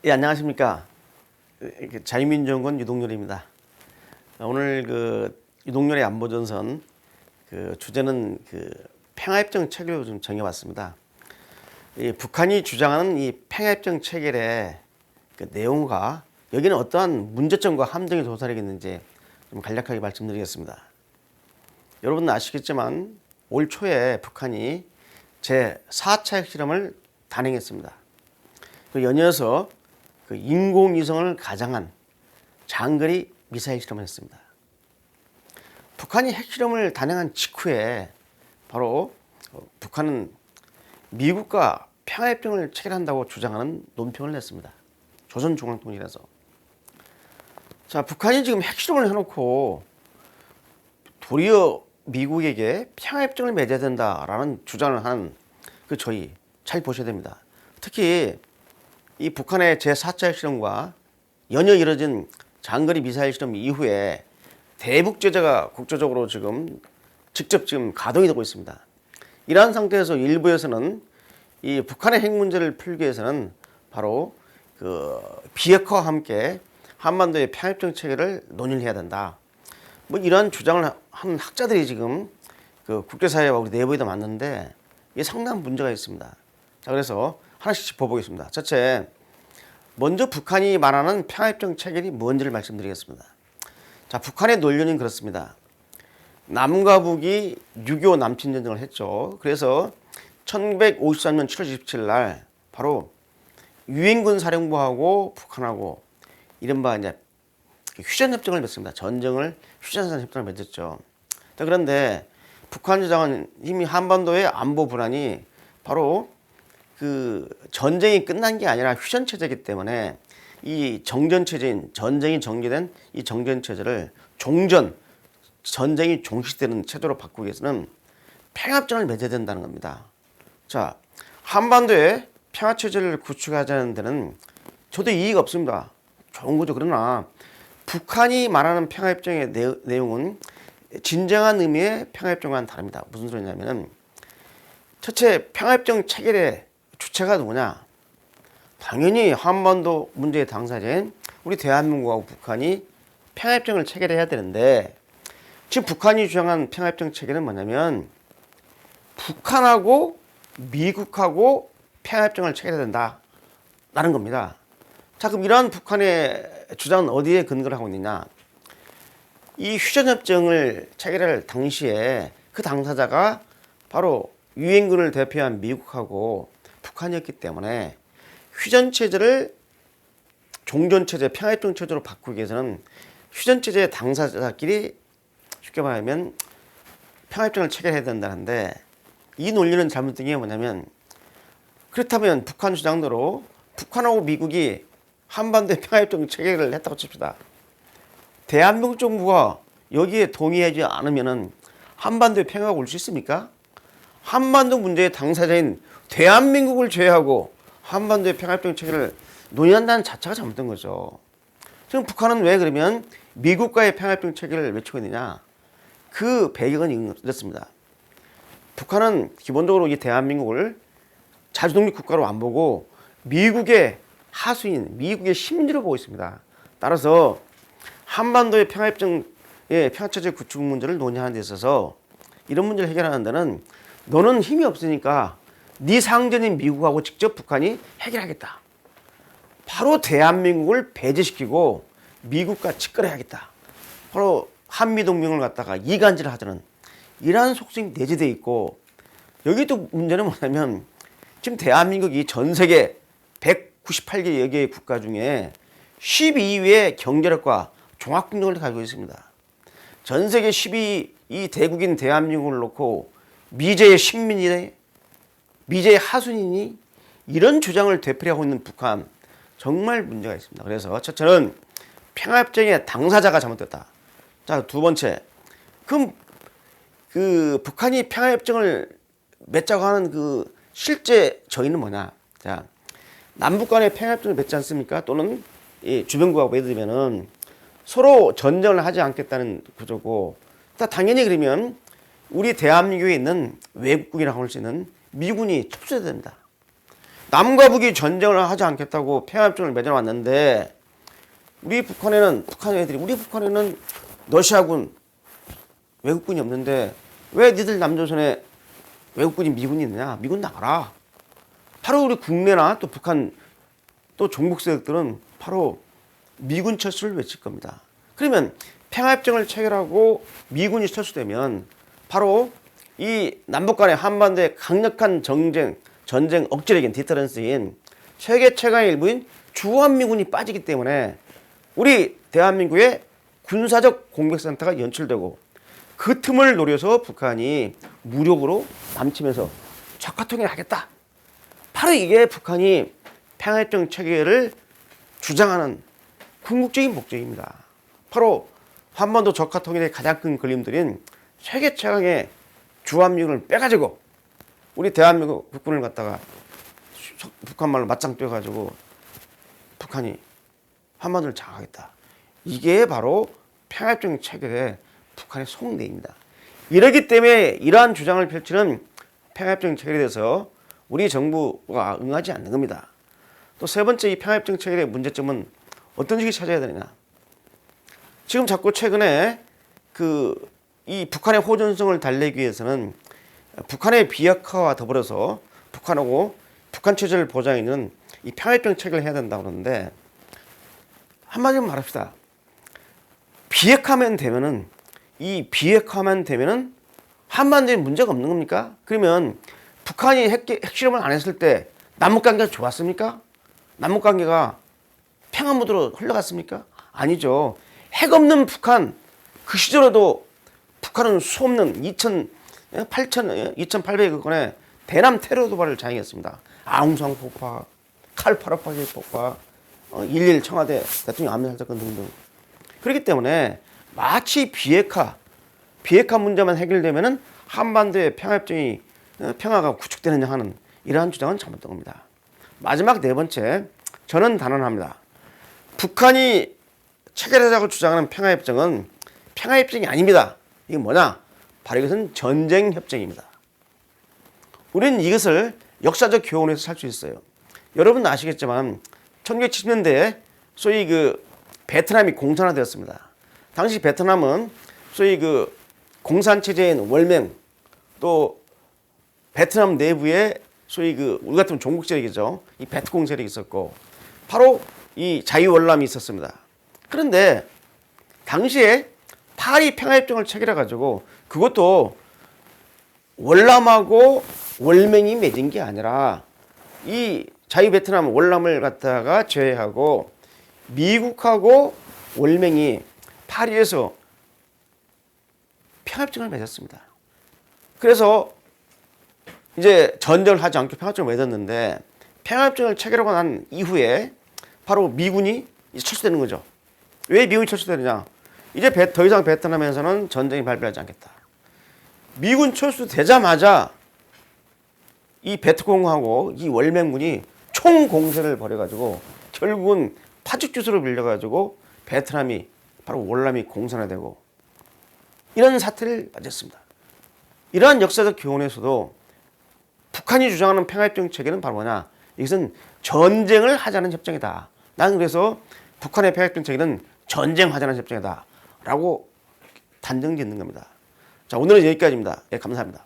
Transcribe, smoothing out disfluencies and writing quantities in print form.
예, 안녕하십니까. 자유민주연구원 유동열입니다. 오늘 유동열의 안보전선 주제는 평화협정 체결을 좀 정해봤습니다. 북한이 주장하는 이 평화협정 체결의 내용과 여기는 어떠한 문제점과 함정이 도사리고 있는지 좀 간략하게 말씀드리겠습니다. 여러분 아시겠지만 올 초에 북한이 제4차 핵실험을 단행했습니다. 연이어서 인공위성을 가장한 장거리 미사일 실험을 했습니다. 북한이 핵실험을 단행한 직후에 바로 북한은 미국과 평화협정을 체결한다고 주장하는 논평을 냈습니다. 조선중앙통일에서. 자, 북한이 지금 핵실험을 해놓고 도리어 미국에게 평화협정을 맺어야 된다라는 주장을 하는 저희 잘 보셔야 됩니다. 특히 이 북한의 제4차 핵실험과 연이어 이뤄진 장거리 미사일 실험 이후에 대북 제재가 국제적으로 직접 가동이 되고 있습니다. 이러한 상태에서 일부에서는 이 북한의 핵 문제를 풀기 위해서는 바로 비핵화와 함께 한반도의 평화협정 체결을 논의를 해야 된다. 이러한 주장을 한 학자들이 지금 국제사회와 우리 내부에도 많는데 이게 상당한 문제가 있습니다. 자, 그래서 하나씩 짚어보겠습니다. 첫째, 먼저 북한이 말하는 평화협정 체결이 뭔지를 말씀드리겠습니다. 자, 북한의 논리는 그렇습니다. 남과 북이 6.25 남친전쟁을 했죠. 그래서 1953년 7월 27일 날 바로 유엔군 사령부하고 북한하고 이른바 이제 휴전협정을 맺습니다. 전쟁을 휴전협정을 맺었죠. 자, 그런데 북한 주장은 이미 한반도의 안보 불안이 바로 전쟁이 끝난 게 아니라 휴전 체제이기 때문에 이 정전 체제인 전쟁이 정리된 이 정전 체제를 전쟁이 종식되는 체제로 바꾸기 위해서는 평화협정을 맺어야 된다는 겁니다. 자, 한반도에 평화 체제를 구축하자는 데는 저도 이의가 없습니다. 좋은 거죠. 그러나 북한이 말하는 평화협정의 내용은 진정한 의미의 평화협정과는 다릅니다. 무슨 소리냐면은 첫째, 평화협정 체결의 주체가 누구냐? 당연히 한반도 문제의 당사자인 우리 대한민국하고 북한이 평화협정을 체결해야 되는데 지금 북한이 주장한 평화협정 체결은 뭐냐면 북한하고 미국하고 평화협정을 체결해야 된다라는 겁니다. 자, 그럼 이러한 북한의 주장은 어디에 근거를 하고 있느냐? 이 휴전협정을 체결할 당시에 그 당사자가 바로 유엔군을 대표한 미국하고 북한이었기 때문에 휴전체제를 종전체제, 평화협정 체제로 바꾸기 위해서는 휴전체제의 당사자끼리 쉽게 말하면 평화협정을 체결해야 된다는데 이 논리는 잘못된 게 뭐냐면 그렇다면 북한 주장대로 북한하고 미국이 한반도의 평화협정 체결을 했다고 칩시다. 대한민국 정부가 여기에 동의하지 않으면 한반도에 평화가 올 수 있습니까? 한반도 문제의 당사자인 대한민국을 제외하고 한반도의 평화협정 체결을 논의한다는 자체가 잘못된 거죠. 지금 북한은 왜 그러면 미국과의 평화협정 체결을 외치고 있느냐? 그 배경은 이렇습니다. 북한은 기본적으로 이 대한민국을 자주독립 국가로 안 보고 미국의 하수인, 미국의 심리로 보고 있습니다. 따라서 한반도의 평화체제 구축 문제를 논의하는 데 있어서 이런 문제를 해결하는 데는 너는 힘이 없으니까 네 상전인 미국하고 직접 북한이 해결하겠다. 바로 대한민국을 배제시키고 미국과 직거래하겠다. 바로 한미동맹을 갖다가 이간질을 하자는 이러한 속성이 내재되어 있고 여기 또 문제는 뭐냐면 지금 대한민국이 전 세계 198개 여개의 국가 중에 12위의 경제력과 종합국력을 가지고 있습니다. 전 세계 12위 대국인 대한민국을 놓고 미제의 식민이네, 미제의 하순이니 이런 주장을 되풀이하고 있는 북한 정말 문제가 있습니다. 그래서 첫째는 평화협정의 당사자가 잘못됐다. 자, 두 번째, 그럼 북한이 평화협정을 맺자고 하는 실제 저희는 뭐냐? 자, 남북 간의 평화협정을 맺지 않습니까? 또는 이 주변국하고 맺으면은 서로 전쟁을 하지 않겠다는 구조고, 당연히 그러면 우리 대한민국에 있는 외국국이라고 할 수 있는 미군이 철수해야 됩니다. 남과 북이 전쟁을 하지 않겠다고 평화협정을 맺어왔는데 우리 북한에는 러시아군 외국군이 없는데 왜 니들 남조선에 외국군이 미군이 있느냐? 미군 나가라. 바로 우리 국내나 또 북한 또 종북 세력들은 바로 미군 철수를 외칠 겁니다. 그러면 평화협정을 체결하고 미군이 철수되면 바로 이 남북 간의 한반도의 강력한 전쟁 억제력인 디터런스인 세계 최강의 일부인 주한미군이 빠지기 때문에 우리 대한민국의 군사적 공백센터가 연출되고 그 틈을 노려서 북한이 무력으로 남침해서 적화통일을 하겠다. 바로 이게 북한이 평화협정 체결을 주장하는 궁극적인 목적입니다. 바로 한반도 적화통일의 가장 큰 그림들인 세계 최강의 주한미군을 빼가지고 우리 대한민국 국군을 갖다가 북한 말로 맞짱 떠가지고 북한이 한반도를 장악하겠다. 이게 바로 평화협정 체결의 북한의 속내입니다. 이러기 때문에 이러한 주장을 펼치는 평화협정 체결에 대해서 우리 정부가 응하지 않는 겁니다. 또 세 번째 이 평화협정 체결의 문제점은 어떤 식이 찾아야 되느냐. 지금 자꾸 최근에 이 북한의 호전성을 달래기 위해서는 북한의 비핵화와 더불어서 북한하고 북한 체제를 보장하는 이 평화협정 체결을 해야 된다고 그러는데 한마디로 말합시다. 비핵화만 되면은 한반도에 문제가 없는 겁니까? 그러면 북한이 핵실험을 안 했을 때 남북관계가 좋았습니까? 남북관계가 평화 무드로 흘러갔습니까? 아니죠. 핵 없는 북한 그 시절에도 북한은 수없는 2,800여 건의 대남 테러 도발을 자행했습니다. 아웅산 폭파, 칼파라파기 폭파, 11 청와대 대통령 암살 사건 등등. 그렇기 때문에 마치 비핵화 문제만 해결되면은 한반도의 평화가 구축되느냐 하는 이러한 주장은 잘못된 겁니다. 마지막 네 번째, 저는 단언합니다. 북한이 체결하자고 주장하는 평화협정은 평화협정이 아닙니다. 이게 뭐냐? 바로 이것은 전쟁협정입니다. 우리는 이것을 역사적 교훈에서 살 수 있어요. 여러분 아시겠지만 1970년대에 소위 베트남이 공산화되었습니다. 당시 베트남은 소위 공산체제인 월맹 또 베트남 내부에 소위 우리 같은 종북 세력이죠. 이 베트콩 세력이 있었고 바로 이 자유월남이 있었습니다. 그런데 당시에 파리 평화협정을 체결해가지고 그것도 월남하고 월맹이 맺은 게 아니라 이 자유베트남 월남을 갖다가 제외하고 미국하고 월맹이 파리에서 평화협정을 맺었습니다. 그래서 이제 전쟁을 하지 않고 평화협정을 맺었는데 평화협정을 체결하고 난 이후에 바로 미군이 이제 철수되는 거죠. 왜 미군이 철수되느냐? 이제 더 이상 베트남에서는 전쟁이 발발하지 않겠다. 미군 철수되자마자 이 베트콩하고 이 월맹군이 총공세를 벌여가지고 결국은 파죽지수로 밀려가지고 베트남이 바로 월남이 공산화되고 이런 사태를 맞았습니다. 이러한 역사적 교훈에서도 북한이 주장하는 평화협정 체계는 바로 뭐냐? 이것은 전쟁을 하자는 협정이다. 나는 그래서 북한의 평화협정 체계는 전쟁하자는 협정이다. 라고 단정 짓는 겁니다. 자, 오늘은 여기까지입니다. 예, 감사합니다.